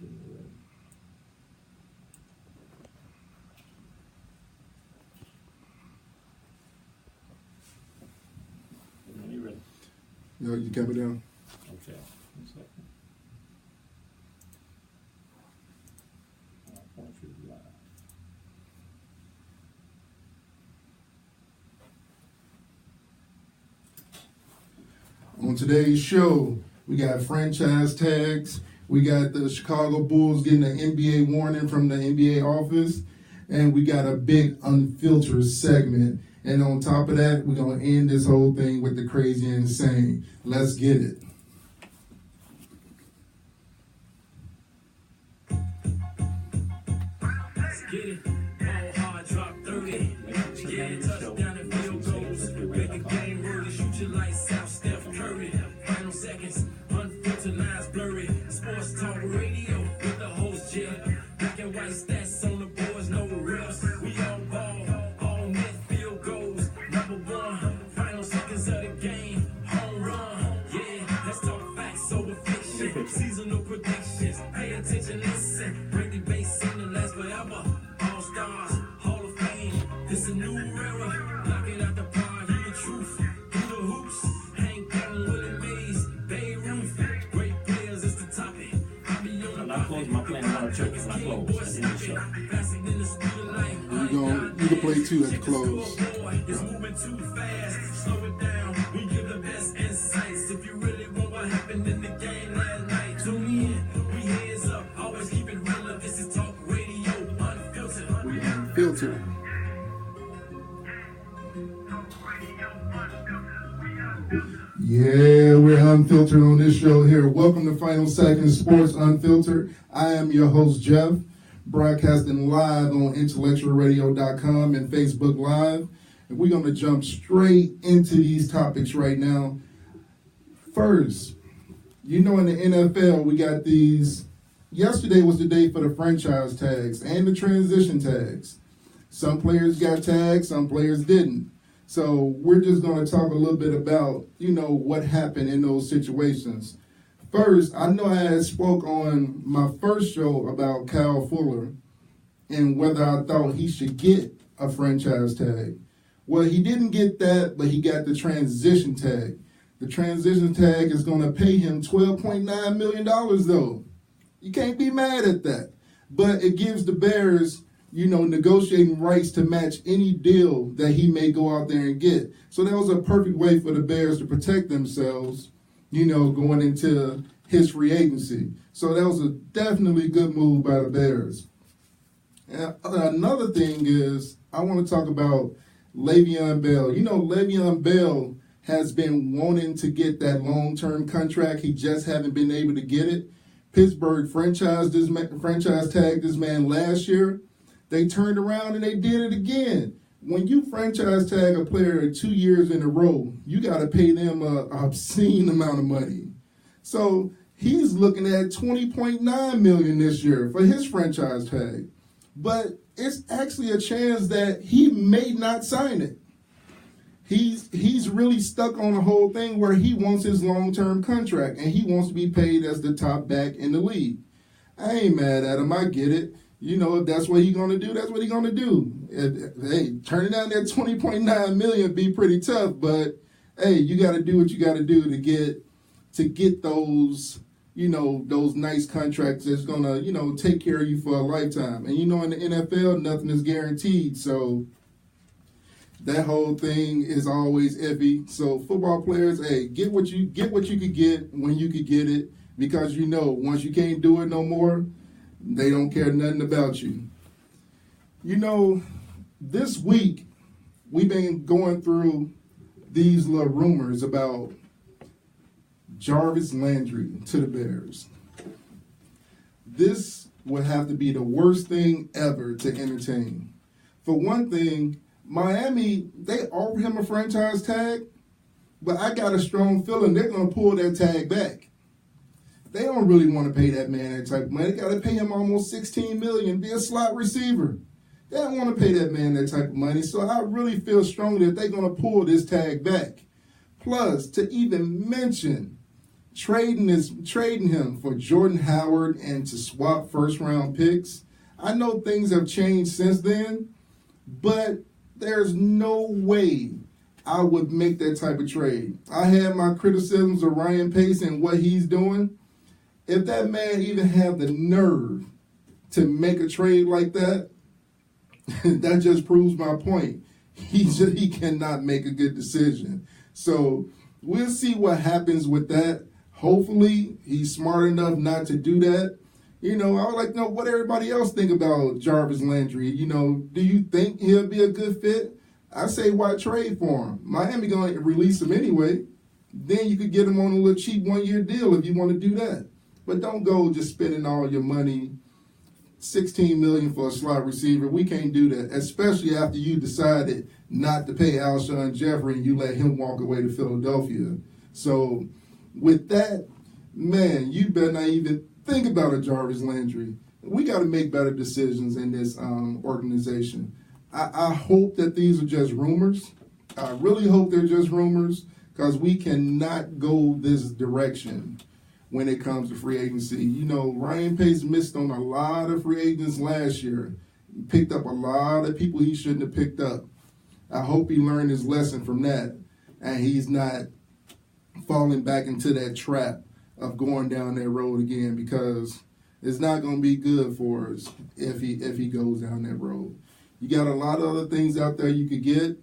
getting ready. When you ready? You know, you got me down. Okay. 1 second. I want you live. On today's show, we got franchise tags. We got the Chicago Bulls getting an NBA warning from the NBA office. And we got a big unfiltered segment. And on top of that, we're going to end this whole thing with the crazy and insane. Let's get it. Let's get it. All hard, drop 30. Yeah, touchdown and field goals. Make a game worthy, shoot your lights out, Steph Curry. Final seconds, unfiltered lines blurry. Sports talk radio with the host, yeah. Black and white stats on the boards, no refs. We all ball, all net field goals. Number one, final seconds of the game, home run. Yeah, let's talk facts over fiction. Seasonal predictions, pay attention, listen. Break the base in the last forever. All stars, Hall of Fame. It's a new era. Knocking out the park, hear the truth. Through the hoops, Hank Aaron, Willie Mays, Babe Ruth. Great players, it's the topic. I be on When the I close my plan, I'm check when I close. That's the show. passing in the speed of light. You can play two at the close. It's moving too fast. Slow it down. We give the best insights. If you really want what happened in the game last night, tune in. We hands up. Always keep it real. This is Talk Radio Unfiltered. We unfiltered. Yeah, we're unfiltered on this show here. Welcome to Final Seconds Sports Unfiltered. I am your host, Jeff, broadcasting live on intellectualradio.com and Facebook Live. And we're going to jump straight into these topics right now. First, you know, in the NFL, we got these. Yesterday was the day for the franchise tags and the transition tags. Some players got tagged, some players didn't. So we're just going to talk a little bit about, you know, what happened in those situations. First, I know I had spoke on my first show about Kyle Fuller and whether I thought he should get a franchise tag. Well, he didn't get that, but he got the transition tag. The transition tag is going to pay him $12.9 million, though. You can't be mad at that. But it gives the Bears, you know, negotiating rights to match any deal that he may go out there and get. So that was a perfect way for the Bears to protect themselves, you know, going into his free agency. So that was a definitely good move by the Bears. And another thing is, I want to talk about Le'Veon Bell. You know, Le'Veon Bell has been wanting to get that long-term contract. He just haven't been able to get it. Pittsburgh franchise tagged this man last year. They turned around and they did it again. When you franchise tag a player 2 years in a row, you got to pay them an obscene amount of money. So he's looking at $20.9 million this year for his franchise tag. But it's actually a chance that he may not sign it. He's really stuck on the whole thing where he wants his long-term contract and he wants to be paid as the top back in the league. I ain't mad at him. I get it. You know, if that's what he's going to do, that's what he's going to do. Hey, turning down that $20.9 million be pretty tough, but hey, you got to do what you got to do to get those, you know, those nice contracts that's going to, you know, take care of you for a lifetime. And you know, in the NFL, nothing is guaranteed, so that whole thing is always iffy. So football players, hey, get what you could get when you could get it, because you know once you can't do it no more, they don't care nothing about you. You know, this week we've been going through these little rumors about Jarvis Landry to the Bears. This would have to be the worst thing ever to entertain. For one thing, Miami, they offer him a franchise tag, but I got a strong feeling they're going to pull that tag back. They don't really want to pay that man that type of money. They got to pay him almost $16 million, be a slot receiver. They don't want to pay that man that type of money. So I really feel strongly that they're going to pull this tag back. Plus, to even mention trading him for Jordan Howard and to swap first-round picks. I know things have changed since then, but there's no way I would make that type of trade. I had my criticisms of Ryan Pace and what he's doing. If that man even had the nerve to make a trade like that, that just proves my point. He cannot make a good decision. So we'll see what happens with that. Hopefully he's smart enough not to do that. I would like to know what everybody else think about Jarvis Landry. Do you think he'll be a good fit? I say why trade for him? Miami going to release him anyway. Then you could get him on a little cheap one-year deal if you want to do that. But don't go just spending all your money, $16 million for a slot receiver. We can't do that, especially after you decided not to pay Alshon Jeffrey and you let him walk away to Philadelphia. So with that, man, you better not even think about a Jarvis Landry. We got to make better decisions in this organization. I hope that these are just rumors. I really hope they're just rumors because we cannot go this direction when it comes to free agency. Ryan Pace missed on a lot of free agents last year. He picked up a lot of people he shouldn't have picked up. I hope he learned his lesson from that and he's not falling back into that trap of going down that road again because it's not going to be good for us if he goes down that road. You got a lot of other things out there you could get,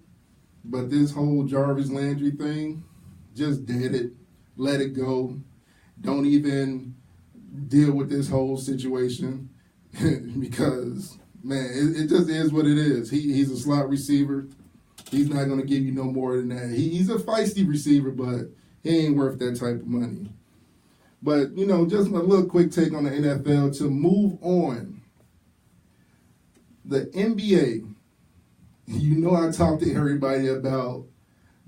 but this whole Jarvis Landry thing, just dead it. Let it go. Don't even deal with this whole situation because, man, it just is what it is. He's a slot receiver. He's not going to give you no more than that. He's a feisty receiver, but he ain't worth that type of money. But, just a little quick take on the NFL to move on. The NBA, I talk to everybody about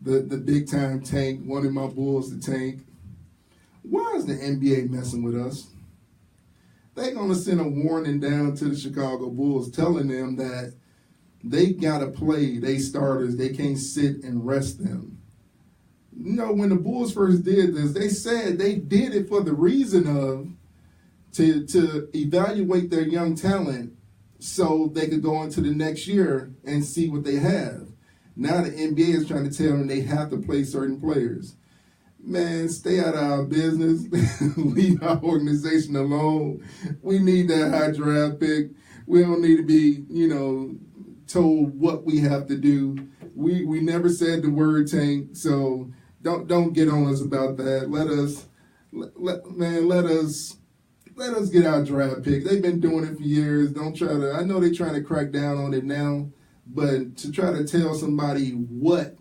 the big-time tank, wanting my Bulls to tank. Why is the NBA messing with us? They're going to send a warning down to the Chicago Bulls telling them that they got to play their starters. They can't sit and rest them. When the Bulls first did this, they said they did it for the reason of to evaluate their young talent so they could go into the next year and see what they have. Now the NBA is trying to tell them they have to play certain players. Man, stay out of our business. Leave our organization alone. We need that high draft pick. We don't need to be, told what we have to do. We never said the word tank, so don't get on us about that. Let us get our draft pick. They've been doing it for years. I know they're trying to crack down on it now, but to try to tell somebody what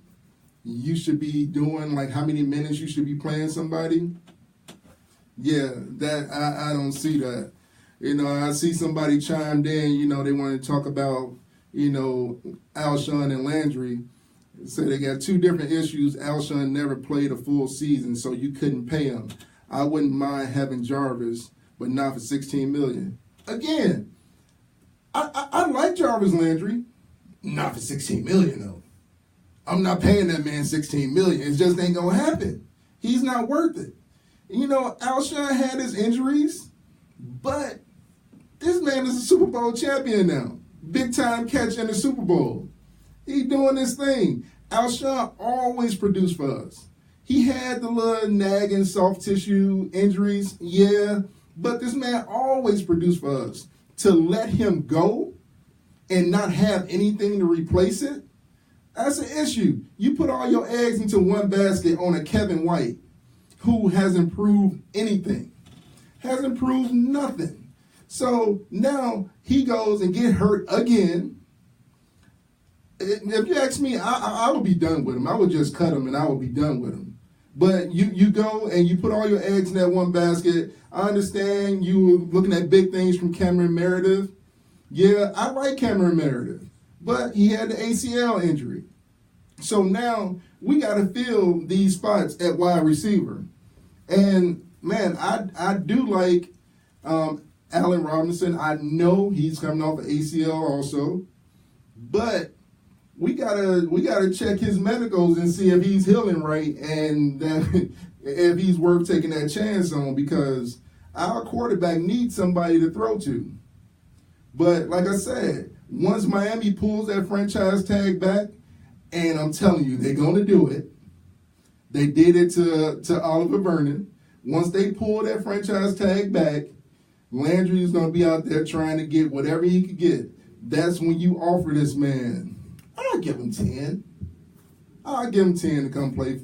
you should be doing, like how many minutes you should be playing somebody, that I don't see that. I see somebody chimed in, they want to talk about, Alshon and Landry. So they got two different issues. Alshon never played a full season, so you couldn't pay him. I wouldn't mind having Jarvis, but not for $16 million. Again, I like Jarvis Landry, not for $16 million though. I'm not paying that man $16 million. It just ain't gonna happen. He's not worth it. Alshon had his injuries, but this man is a Super Bowl champion now. Big time catch in the Super Bowl. He doing this thing. Alshon always produced for us. He had the little nagging soft tissue injuries, but this man always produced for us. To let him go and not have anything to replace it, that's an issue. You put all your eggs into one basket on a Kevin White who hasn't proved anything, hasn't proved nothing. So now he goes and get hurt again. If you ask me, I would be done with him. I would just cut him and I would be done with him. But you go and you put all your eggs in that one basket. I understand you were looking at big things from Cameron Meredith. Yeah, I like Cameron Meredith, but he had the ACL injury. So now we got to fill these spots at wide receiver. And, man, I do like Allen Robinson. I know he's coming off of ACL also. But we gotta check his medicals and see if he's healing right and that if he's worth taking that chance on, because our quarterback needs somebody to throw to. But like I said, once Miami pulls that franchise tag back, and I'm telling you, they're going to do it. They did it to Oliver Vernon. Once they pull that franchise tag back, Landry is going to be out there trying to get whatever he could get. That's when you offer this man, I'll give him 10. I'll give him 10 to come play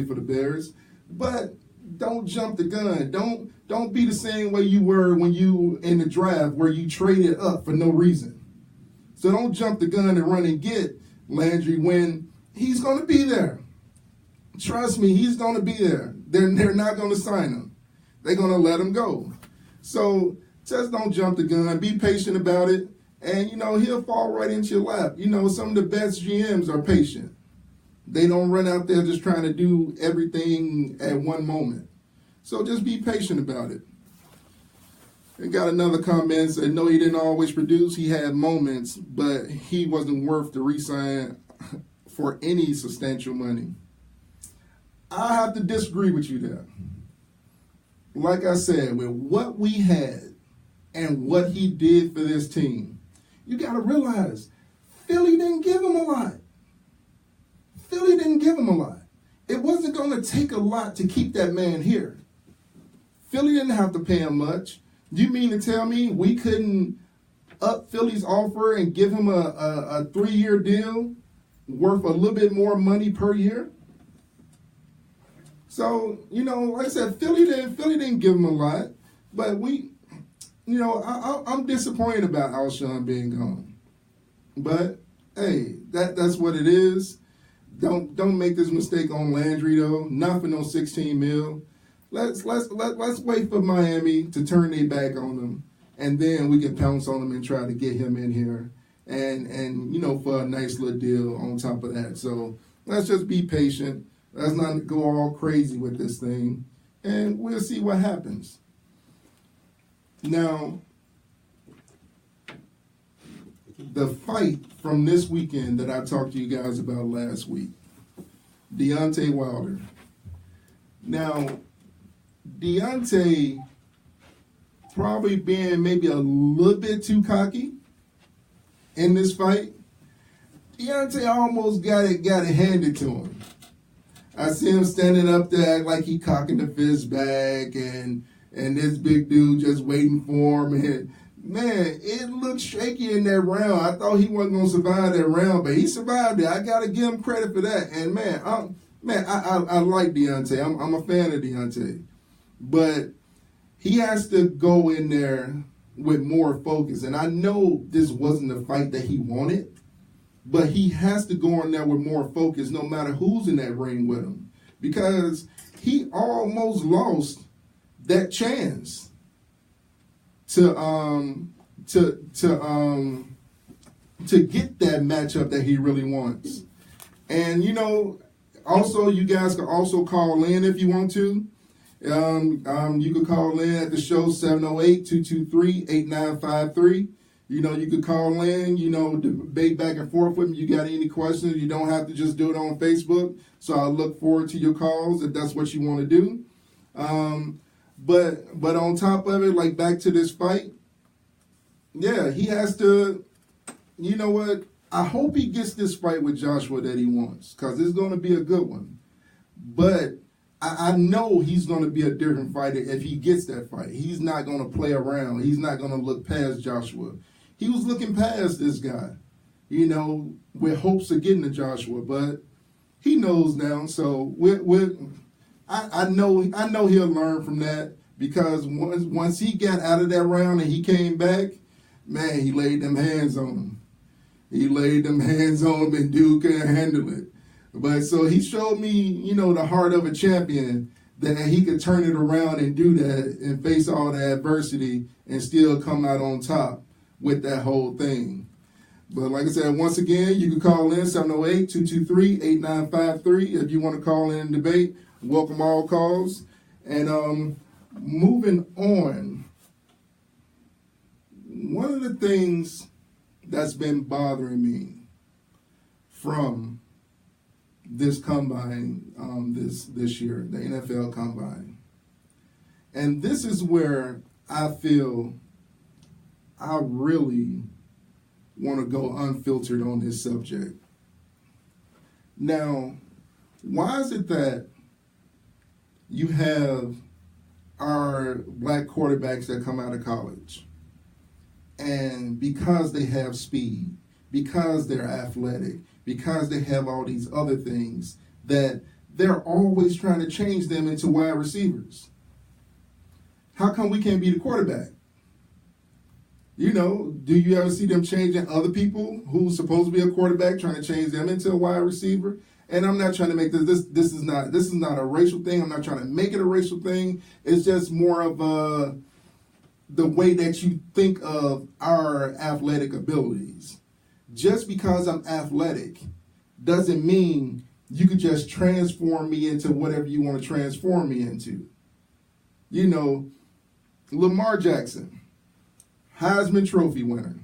for the Bears. But don't jump the gun. Don't be the same way you were when you in the draft where you traded up for no reason. So don't jump the gun and run and get Landry when he's going to be there. Trust me, he's going to be there. They're not going to sign him. They're going to let him go. So just don't jump the gun. Be patient about it. And, he'll fall right into your lap. Some of the best GMs are patient. They don't run out there just trying to do everything at one moment. So just be patient about it. I got another comment said, no, he didn't always produce. He had moments, but he wasn't worth the re-sign for any substantial money. I have to disagree with you there. Like I said, with what we had and what he did for this team, you got to realize Philly didn't give him a lot. Philly didn't give him a lot. It wasn't going to take a lot to keep that man here. Philly didn't have to pay him much. You mean to tell me we couldn't up Philly's offer and give him a 3-year deal worth a little bit more money per year? So, like I said, Philly didn't give him a lot, but I'm disappointed about Alshon being gone. But hey, that's what it is. Don't make this mistake on Landry though. Not for no $16 million. Let's wait for Miami to turn their back on them, and then we can pounce on them and try to get him in here, and for a nice little deal on top of that. So let's just be patient. Let's not go all crazy with this thing, and we'll see what happens. Now, the fight from this weekend that I talked to you guys about last week, Deontay Wilder. Now, Deontay probably being maybe a little bit too cocky in this fight. Deontay almost got it handed to him. I see him standing up there act like he cocking the fist back, and this big dude just waiting for him. And man, it looked shaky in that round. I thought he wasn't gonna survive that round, but he survived it. I gotta give him credit for that. And I like Deontay. I'm a fan of Deontay, but he has to go in there with more focus. And I know this wasn't the fight that he wanted, but he has to go in there with more focus no matter who's in that ring with him, because he almost lost that chance to get that matchup that he really wants. And also you guys can also call in if you want to. You can call in at the show 708-223-8953. You could call in, debate back and forth with me. You got any questions, you don't have to just do it on Facebook. So I look forward to your calls if that's what you want to do. But on top of it, like back to this fight, yeah, he has to, I hope he gets this fight with Joshua that he wants, because it's going to be a good one. But I know he's going to be a different fighter if he gets that fight. He's not going to play around. He's not going to look past Joshua. He was looking past this guy, with hopes of getting to Joshua, but he knows now. So I know he'll learn from that, because once he got out of that round and he came back, man, he laid them hands on him. And dude couldn't handle it. But so he showed me, the heart of a champion, that he could turn it around and do that and face all the adversity and still come out on top with that whole thing. But like I said, once again, you can call in 708-223-8953 if you want to call in and debate. Welcome all calls. And moving on, one of the things that's been bothering me from this combine this year, the NFL combine. And this is where I feel I really want to go unfiltered on this subject. Now, why is it that you have our black quarterbacks that come out of college, and because they have speed, because they're athletic, because they have all these other things, that they're always trying to change them into wide receivers? How come we can't be the quarterback? You know, do you ever see them changing other people who's supposed to be a quarterback, trying to change them into a wide receiver? And I'm not trying to make this is not a racial thing. I'm not trying to make it a racial thing. It's just more of the way that you think of our athletic abilities. Just because I'm athletic doesn't mean you could just transform me into whatever you want to transform me into. You know, Lamar Jackson, Heisman Trophy winner.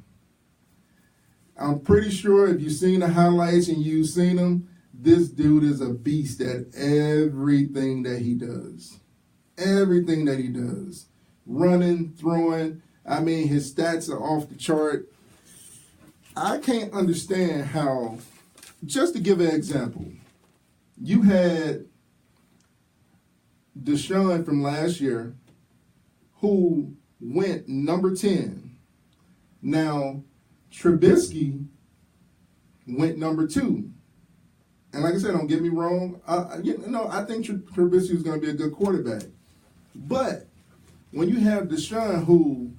I'm pretty sure if you've seen the highlights and you've seen him, this dude is a beast at everything that he does. Everything that he does. Running, throwing. I mean, his stats are off the chart. I can't understand how, just to give an example, you had Deshaun from last year who went number 10. Now, Trubisky went number 2. And like I said, don't get me wrong. I think Trubisky is going to be a good quarterback. But when you have Deshaun, who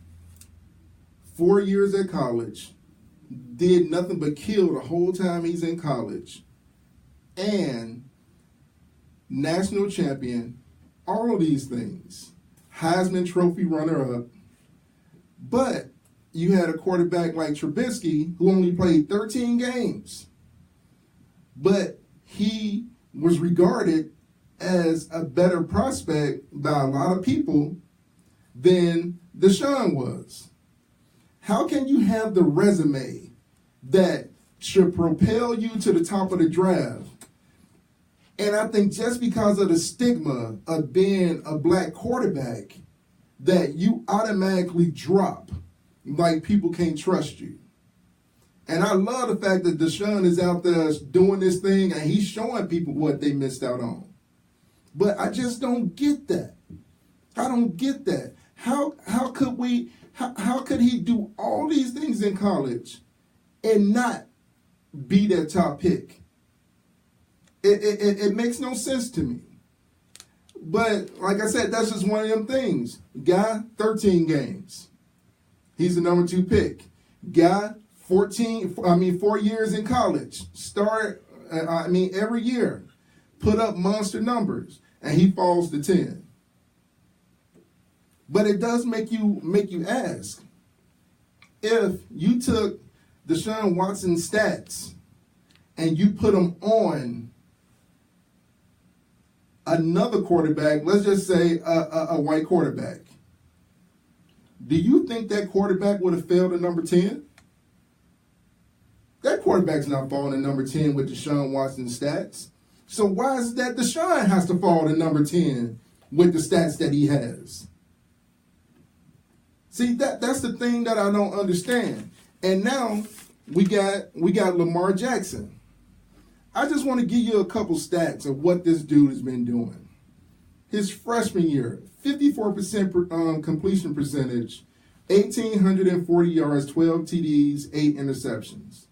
4 years at college, did nothing but kill the whole time he's in college, and national champion, all of these things, Heisman Trophy runner-up, but you had a quarterback like Trubisky who only played 13 games, but he was regarded as a better prospect by a lot of people than Deshaun was. How can you have the resume that should propel you to the top of the draft? And I think just because of the stigma of being a black quarterback, that you automatically drop, like people can't trust you. And I love the fact that Deshaun is out there doing this thing and he's showing people what they missed out on. But I just don't get that. I don't get that. How could he do all these things in college and not be that top pick? It makes no sense to me. But like I said, that's just one of them things. Guy, 13 games. He's the number 2 pick. Guy, 4 years in college. Every year. Put up monster numbers. And he falls to 10. But it does make you ask, if you took Deshaun Watson's stats and you put them on another quarterback, let's just say a white quarterback, do you think that quarterback would have failed at number 10? That quarterback's not falling to number 10 with Deshaun Watson's stats. So why is it that Deshaun has to fall to number 10 with the stats that he has? See, that's the thing that I don't understand. And now we got Lamar Jackson. I just want to give you a couple stats of what this dude has been doing. His freshman year, 54% completion percentage, 1,840 yards, 12 TDs, 8 interceptions.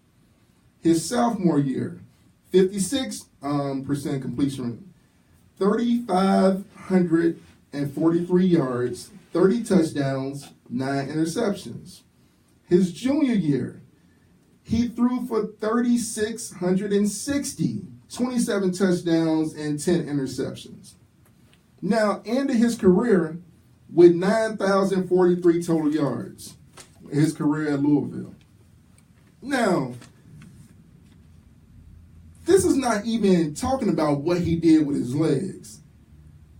His sophomore year, 56% completion, 3,543 yards, 30 touchdowns, 9 interceptions. His junior year, he threw for 3,660, 27 touchdowns, and 10 interceptions. Now, ended his career with 9,043 total yards. His career at Louisville. Now, this is not even talking about what he did with his legs.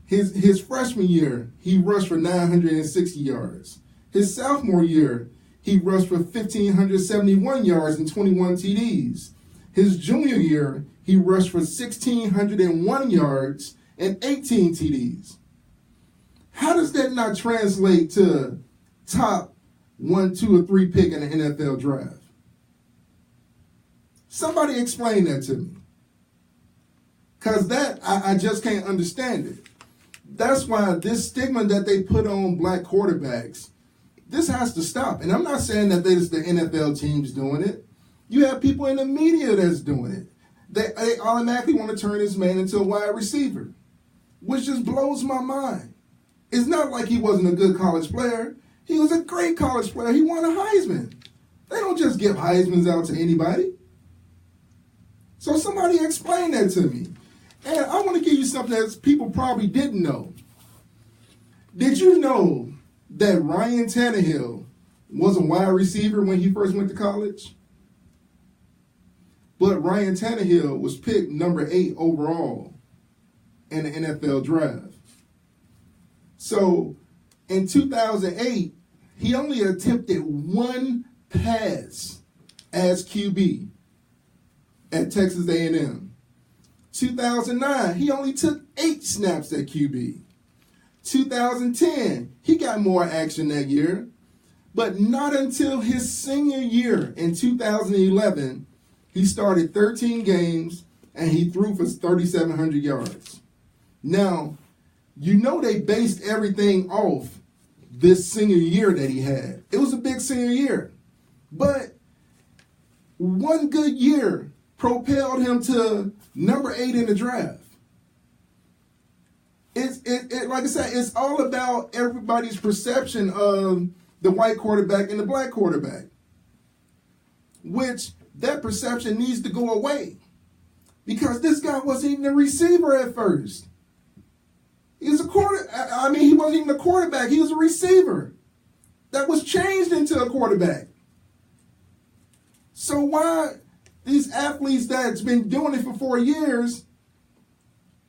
His freshman year, he rushed for 960 yards. His sophomore year, he rushed for 1,571 yards and 21 TDs. His junior year, he rushed for 1,601 yards and 18 TDs. How does that not translate to top 1, 2, or 3 pick in the NFL draft? Somebody explain that to me. Because that, I just can't understand it. That's why this stigma that they put on black quarterbacks, this has to stop. And I'm not saying that it's the NFL teams doing it. You have people in the media that's doing it. They automatically want to turn this man into a wide receiver, which just blows my mind. It's not like he wasn't a good college player. He was a great college player. He won a Heisman. They don't just give Heismans out to anybody. So somebody explain that to me. And I want to give you something that people probably didn't know. Did you know that Ryan Tannehill was a wide receiver when he first went to college? But Ryan Tannehill was picked number 8 overall in the NFL draft. So in 2008, he only attempted 1 pass as QB at Texas A&M. 2009, he only took 8 snaps at QB. 2010, he got more action that year, but not until his senior year in 2011, he started 13 games and he threw for 3,700 yards. Now, you know they based everything off this senior year that he had. It was a big senior year, but one good year propelled him to number 8 in the draft. Like I said, it's all about everybody's perception of the white quarterback and the black quarterback, which that perception needs to go away because this guy wasn't even a receiver at first. He was he wasn't even a quarterback. He was a receiver that was changed into a quarterback. So why these athletes that's been doing it for 4 years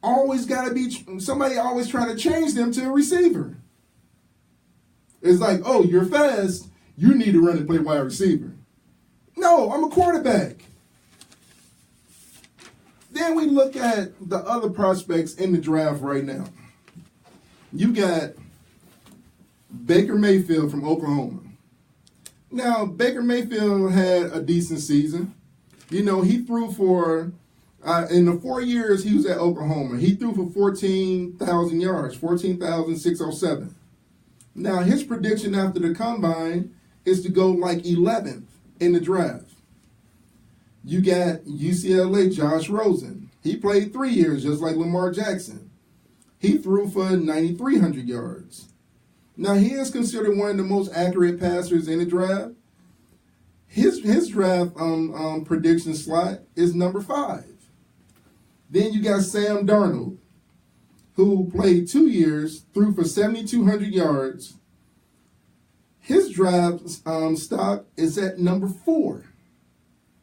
always got to be somebody always trying to change them to a receiver? It's like, oh, you're fast. You need to run and play wide receiver. No, I'm a quarterback. Then we look at the other prospects in the draft right now. You got Baker Mayfield from Oklahoma. Now, Baker Mayfield had a decent season. You know, he threw for, in the 4 years he was at Oklahoma, he threw for 14,000 yards, 14,607. Now, his prediction after the combine is to go like 11th in the draft. You got UCLA Josh Rosen. He played 3 years just like Lamar Jackson. He threw for 9,300 yards. Now, he is considered one of the most accurate passers in the draft. His draft prediction slot is number 5. Then you got Sam Darnold, who played 2 years, threw for 7,200 yards. His draft stock is at number 4.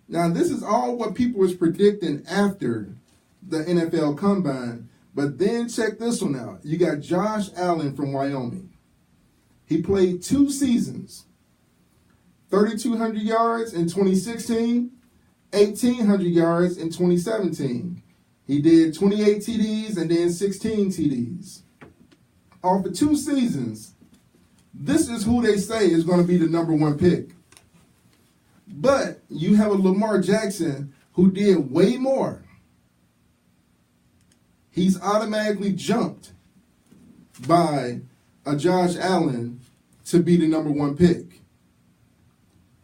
Now, this is all what people was predicting after the NFL Combine. But then check this one out. You got Josh Allen from Wyoming. He played 2 seasons, 3,200 yards in 2016, 1,800 yards in 2017. He did 28 TDs and then 16 TDs. Off of 2 seasons, this is who they say is going to be the number 1 pick. But you have a Lamar Jackson who did way more. He's automatically jumped by a Josh Allen to be the number 1 pick.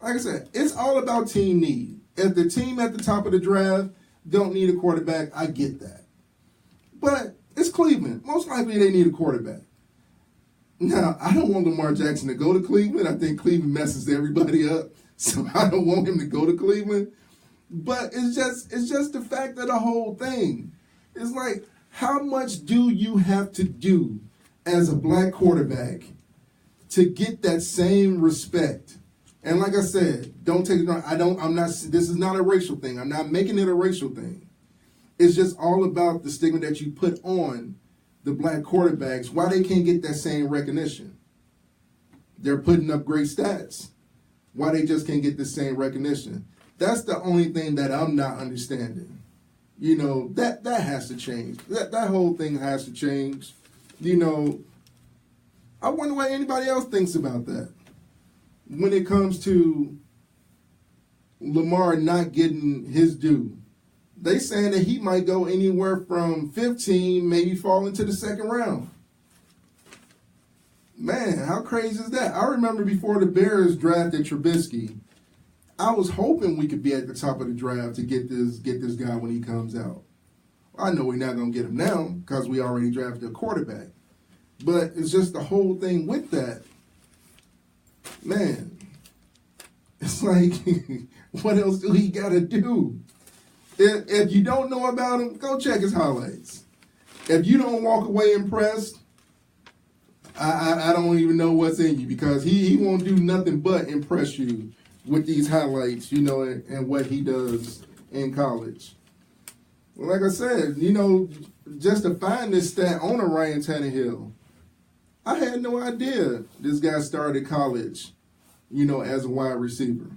Like I said, it's all about team need. If the team at the top of the draft don't need a quarterback, I get that. But it's Cleveland. Most likely they need a quarterback. Now, I don't want Lamar Jackson to go to Cleveland. I think Cleveland messes everybody up. So I don't want him to go to Cleveland. But it's just the fact of the whole thing. It's like, how much do you have to do as a black quarterback to get that same respect? And like I said, don't take it wrong. This is not a racial thing. I'm not making it a racial thing. It's just all about the stigma that you put on the black quarterbacks, why they can't get that same recognition. They're putting up great stats. Why they just can't get the same recognition. That's the only thing that I'm not understanding. You know, that has to change. That whole thing has to change. You know, I wonder what anybody else thinks about that. When it comes to Lamar not getting his due. They saying that he might go anywhere from 15, maybe fall into the second round. Man, how crazy is that? I remember before the Bears drafted Trubisky, I was hoping we could be at the top of the draft to get this guy when he comes out. I know we're not going to get him now because we already drafted a quarterback. But it's just the whole thing with that. Man, it's like, what else do he got to do? If you don't know about him, go check his highlights. If you don't walk away impressed, I don't even know what's in you, because he won't do nothing but impress you with these highlights, you know, and what he does in college. Well, like I said, you know, just to find this stat on a Ryan Tannehill, I had no idea this guy started college, you know, as a wide receiver.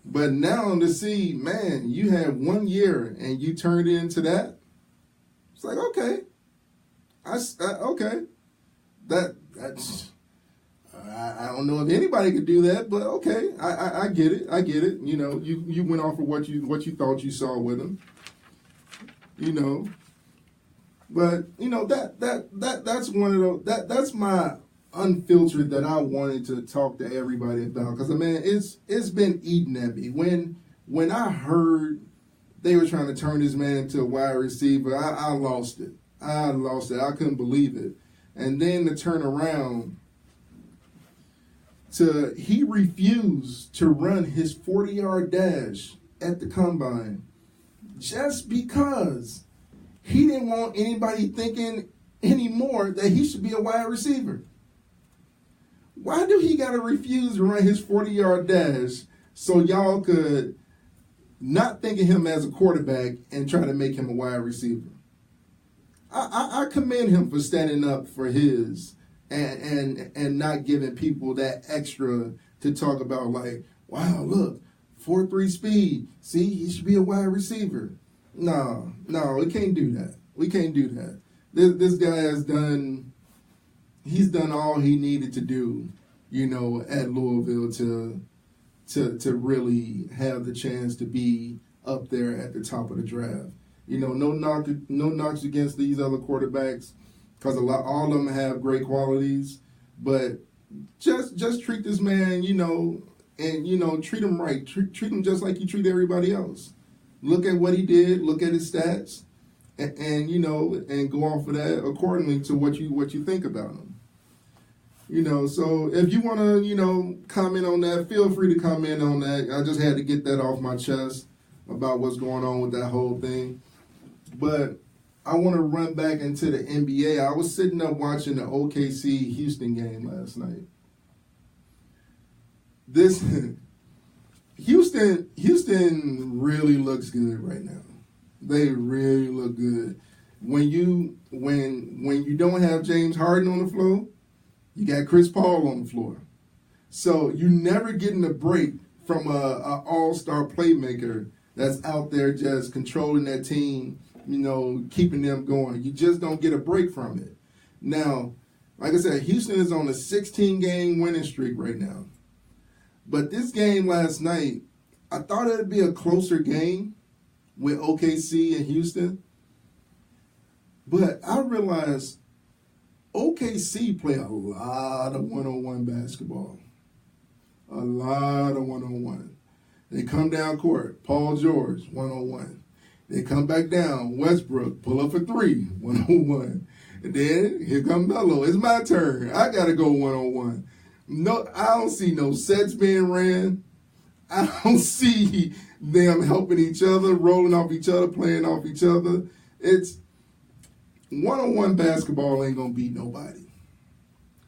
But now to see, man, you had 1 year and you turned into that. It's like, okay, okay, that's I don't know if anybody could do that, but okay, I get it. You know, you went off of what you thought you saw with him. You know, but you know that's one of those that's my unfiltered that I wanted to talk to everybody about, because man, it's been eating at me. When I heard they were trying to turn this man into a wide receiver, I lost it. I couldn't believe it. And then to turn around he refused to run his 40-yard dash at the combine just because he didn't want anybody thinking anymore that he should be a wide receiver. Why do he got to refuse to run his 40-yard dash so y'all could not think of him as a quarterback and try to make him a wide receiver? I commend him for standing up for his and not giving people that extra to talk about, like, wow, look, 4.3 speed. See, he should be a wide receiver. No, we can't do that. We can't do that. This guy he's done all he needed to do, you know, at Louisville to really have the chance to be up there at the top of the draft. You know, no knocks against these other quarterbacks, because all of them have great qualities, but just treat this man, you know, and you know, treat him right. Treat him just like you treat everybody else. Look at what he did. Look at his stats. And you know, and go off of that accordingly to what you think about him. You know, so if you want to, you know, comment on that, feel free to comment on that. I just had to get that off my chest about what's going on with that whole thing. But I want to run back into the NBA. I was sitting up watching the OKC Houston game last night. This Houston really looks good right now. They really look good. When you don't have James Harden on the floor, you got Chris Paul on the floor. So you're never getting a break from a all-star playmaker that's out there just controlling that team, you know, keeping them going. You just don't get a break from it. Now, like I said, Houston is on a 16-game winning streak right now. But this game last night, I thought it would be a closer game with OKC and Houston. But I realized OKC play a lot of one-on-one basketball. A lot of one-on-one. They come down court, Paul George, one-on-one. They come back down, Westbrook, pull up for three, one-on-one. And then here comes Melo. It's my turn. I got to go one-on-one. No, I don't see no sets being ran. I don't see them helping each other, rolling off each other, playing off each other. It's one-on-one basketball ain't going to beat nobody.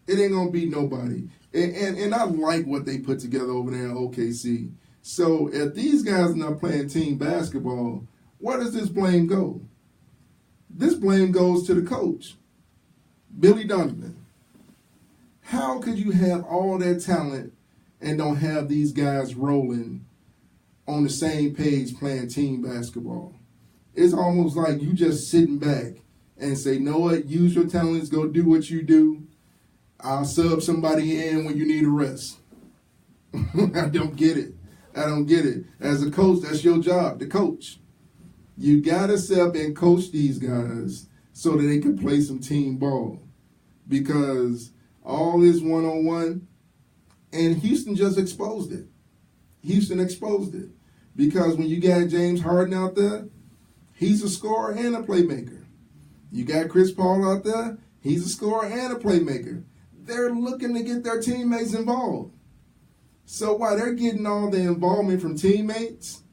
It ain't going to beat nobody. And I like what they put together over there in OKC. So if these guys are not playing team basketball, where does this blame go? This blame goes to the coach, Billy Donovan. How could you have all that talent and don't have these guys rolling on the same page playing team basketball. It's almost like you just sitting back and say, know what, use your talents, go do what you do. I'll sub somebody in when you need a rest. I don't get it. I don't get it. As a coach, that's your job, to coach. You got to sit up and coach these guys so that they can play some team ball. Because all this one-on-one, and Houston just exposed it. Houston exposed it. Because when you got James Harden out there, he's a scorer and a playmaker. You got Chris Paul out there, he's a scorer and a playmaker. They're looking to get their teammates involved. So while they're getting all the involvement from teammates,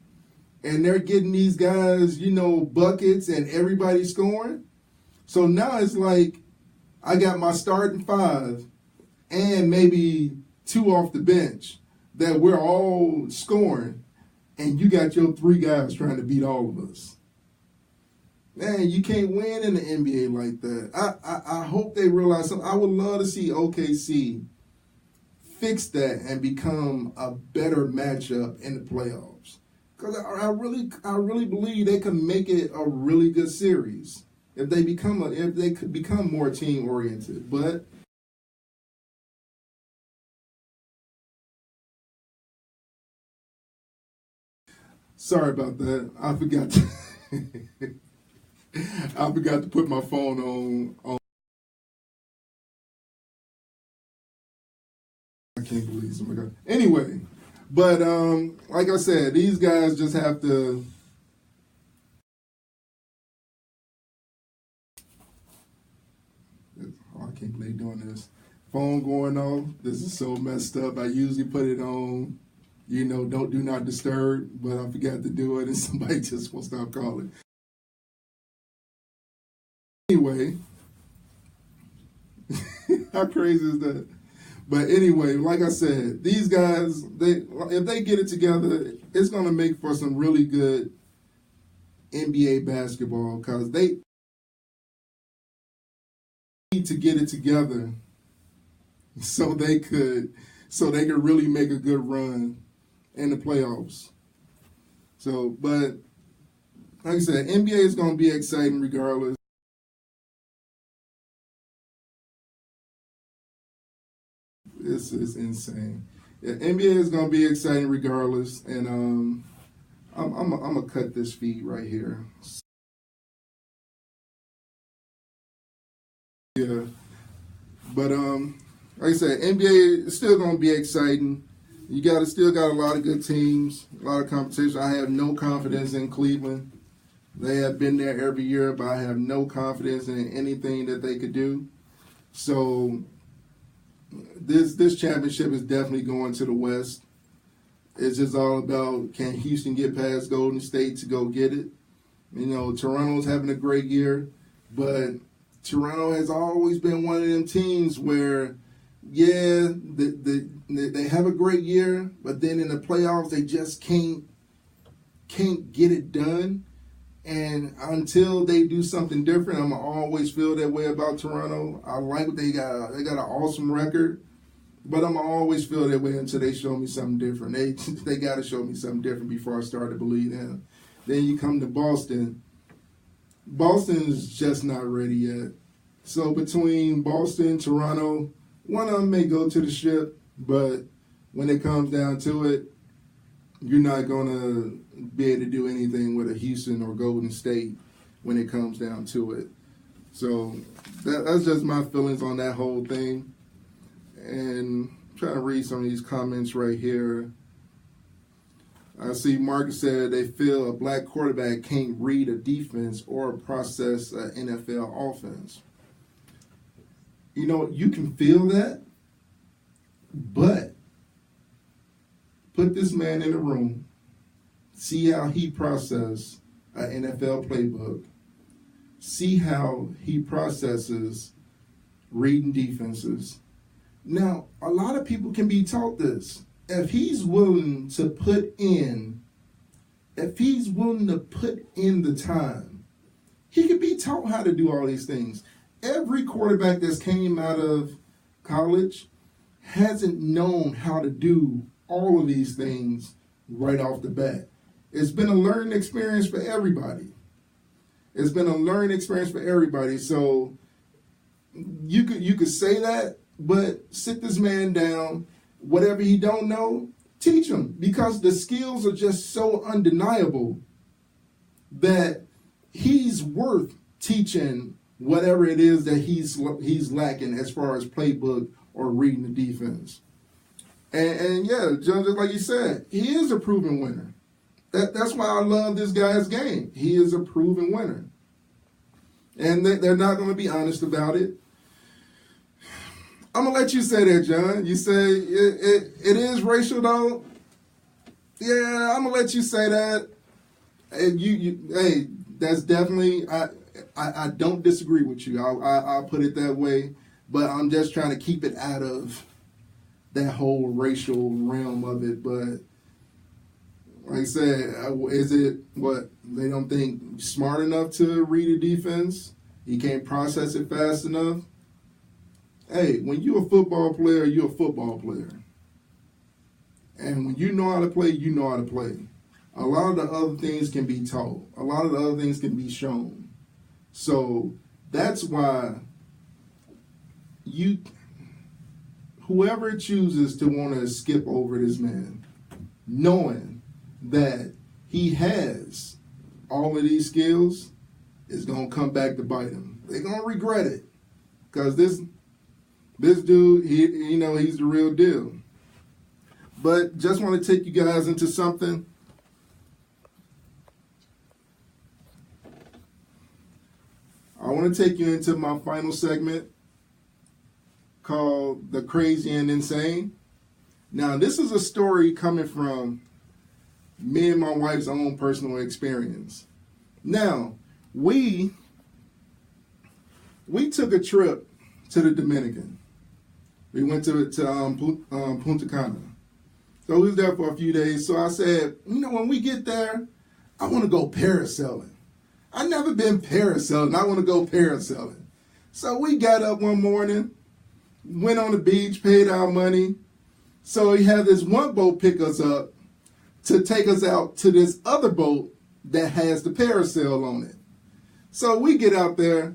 and they're getting these guys, buckets and everybody scoring, so now it's like I got my starting five and maybe two off the bench that we're all scoring, and you got your three guys trying to beat all of us. Man, you can't win in the NBA like that. I hope they realize something. I would love to see OKC fix that and become a better matchup in the playoffs. Because I really believe they can make it a really good series if they could become more team oriented. But sorry about that. I forgot to put my phone on. I can't believe it. Oh my God. Anyway, but like I said, these guys just have to. Oh, I can't believe doing this. Phone going off. This is so messed up. I usually put it on, do not disturb, but I forgot to do it, and somebody just won't stop calling. Anyway, how crazy is that? But anyway, like I said, these guys, if they get it together, it's going to make for some really good NBA basketball because they need to get it together so they could really make a good run in the playoffs. So, but like I said, NBA is going to be exciting regardless. This is insane. Yeah, NBA is gonna be exciting regardless, and I'm gonna cut this feed right here. Yeah, but like I said, NBA is still gonna be exciting. You still got a lot of good teams, a lot of competition. I have no confidence in Cleveland. They have been there every year, but I have no confidence in anything that they could do. So. This championship is definitely going to the West. It's just all about, can Houston get past Golden State to go get it? Toronto's having a great year, but Toronto has always been one of them teams where, yeah, they have a great year, but then in the playoffs they just can't get it done. And until they do something different, I'm going to always feel that way about Toronto. I like what they got. They got an awesome record, but I'm going to always feel that way until they show me something different. They got to show me something different before I start to believe them. Then you come to Boston. Boston's just not ready yet. So between Boston, Toronto, one of them may go to the ship, but when it comes down to it, you're not going to be able to do anything with a Houston or Golden State when it comes down to it. So that's just my feelings on that whole thing. And I'm trying to read some of these comments right here. I see Marcus said they feel a black quarterback can't read a defense or process an NFL offense. You can feel that, but put this man in a room, see how he processes an NFL playbook, see how he processes reading defenses. Now, a lot of people can be taught this. If he's willing to put in the time, he could be taught how to do all these things. Every quarterback that's came out of college hasn't known how to do all of these things right off the bat. It's been a learning experience for everybody. It's been a learning experience for everybody. So you could say that, but sit this man down. Whatever he don't know, teach him, because the skills are just so undeniable that he's worth teaching whatever it is that he's lacking as far as playbook or reading the defense. And yeah, just like you said, he is a proven winner. That's why I love this guy's game. He is a proven winner. And they're not going to be honest about it. I'm going to let you say that, John. You say it is racial, though? Yeah, I'm going to let you say that. And hey, that's definitely, I don't disagree with you. I'll put it that way. But I'm just trying to keep it out of that whole racial realm of it. But like I said, is it what they don't think smart enough to read a defense? He can't process it fast enough. Hey, when you're a football player, you're a football player. And when you know how to play, you know how to play. A lot of the other things can be taught. A lot of the other things can be shown. So that's why whoever chooses to want to skip over this man, knowing that he has all of these skills, is going to come back to bite him. They're going to regret it, because this dude, he's the real deal. But just want to take you guys into something. I want to take you into my final segment called The Crazy and Insane. Now, this is a story coming from me and my wife's own personal experience. Now, we took a trip to the Dominican. We went to Punta Cana. So we was there for a few days. So I said, when we get there, I want to go parasailing. I've never been parasailing. I want to go parasailing. So we got up one morning, went on the beach, paid our money. So he had this one boat pick us up to take us out to this other boat that has the parasail on it. So we get out there.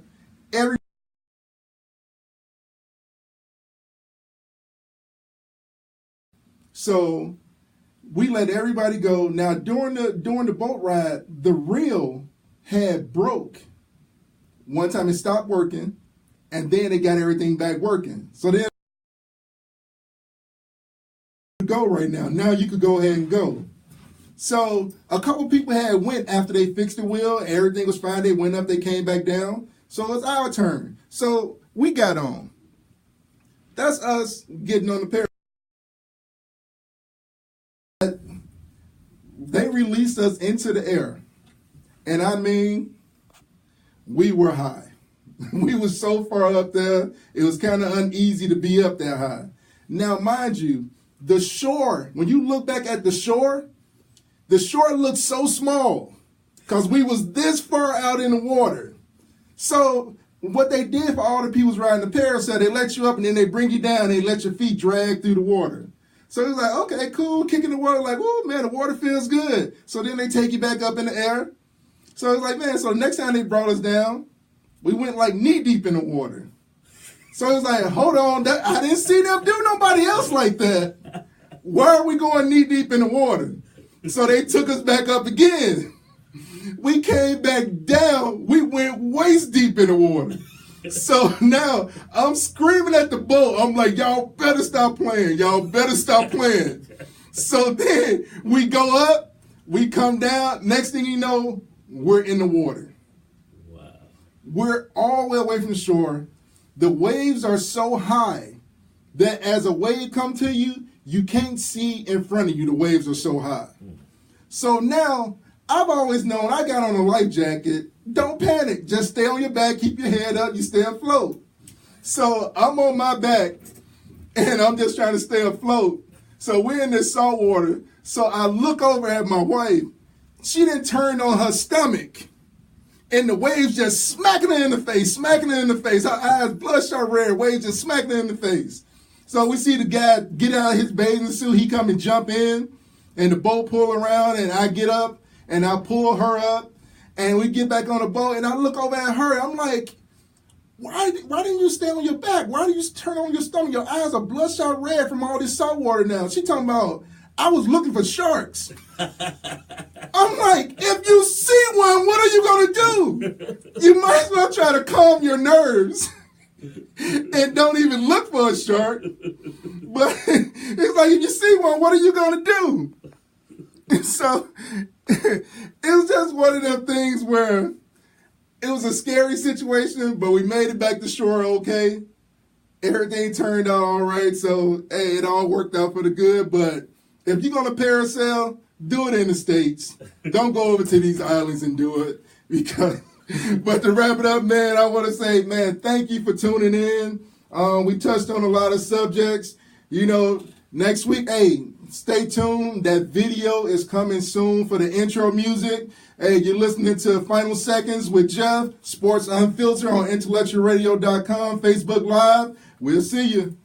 So we let everybody go. Now during the boat ride, the reel had broke. One time it stopped working, and then it got everything back working. So then go right now. Now you could go ahead and go. So a couple people had went after they fixed the wheel. Everything was fine. They went up. They came back down. So it's our turn. So we got on. That's us getting on the parasail. They released us into the air. And I mean, we were high. We were so far up there, it was kind of uneasy to be up that high. Now, mind you, the shore, when you look back at the shore looks so small because we was this far out in the water. So what they did for all the people riding the parasail, they let you up and then they bring you down and they let your feet drag through the water. So it was like, okay, cool, kicking the water, like, oh man, the water feels good. So then they take you back up in the air. So it was like, man, so next time they brought us down, we went like knee deep in the water. So it was like, hold on, I didn't see them do nobody else like that. Why are we going knee deep in the water? So they took us back up again. We came back down, we went waist deep in the water. So now I'm screaming at the boat. I'm like, y'all better stop playing. Y'all better stop playing. So then we go up, we come down. Next thing you know, we're in the water. Wow. We're all the way away from the shore. The waves are so high that as a wave come to you, you can't see in front of you. The waves are so high. So now I've always known, I got on a life jacket. Don't panic. Just stay on your back. Keep your head up. You stay afloat. So I'm on my back, and I'm just trying to stay afloat. So we're in this salt water. So I look over at my wife. She done turned on her stomach, and the waves just smacking her in the face, smacking her in the face. Her eyes bloodshot red, waves just smacking her in the face. So we see the guy get out of his bathing suit. He come and jump in. and the boat pull around, and I get up and I pull her up, and we get back on the boat, and I look over at her, and I'm like, why didn't you stay on your back? Why do you turn on your stomach? Your eyes are bloodshot red from all this salt water now. She talking about, I was looking for sharks. I'm like, if you see one, what are you going to do? You might as well try to calm your nerves and don't even look for a shark. But it's like, if you see one, what are you going to do? So it was just one of them things where it was a scary situation, but we made it back to shore okay. Everything turned out all right. So, hey, it all worked out for the good. But if you're going to parasail, do it in the States. Don't go over to these islands and do it. But to wrap it up, man, I want to say, man, thank you for tuning in. We touched on a lot of subjects. You know, next week, hey, stay tuned. That video is coming soon for the intro music. Hey, you're listening to Final Seconds with Jeff, Sports Unfiltered on intellectualradio.com, Facebook Live. We'll see you.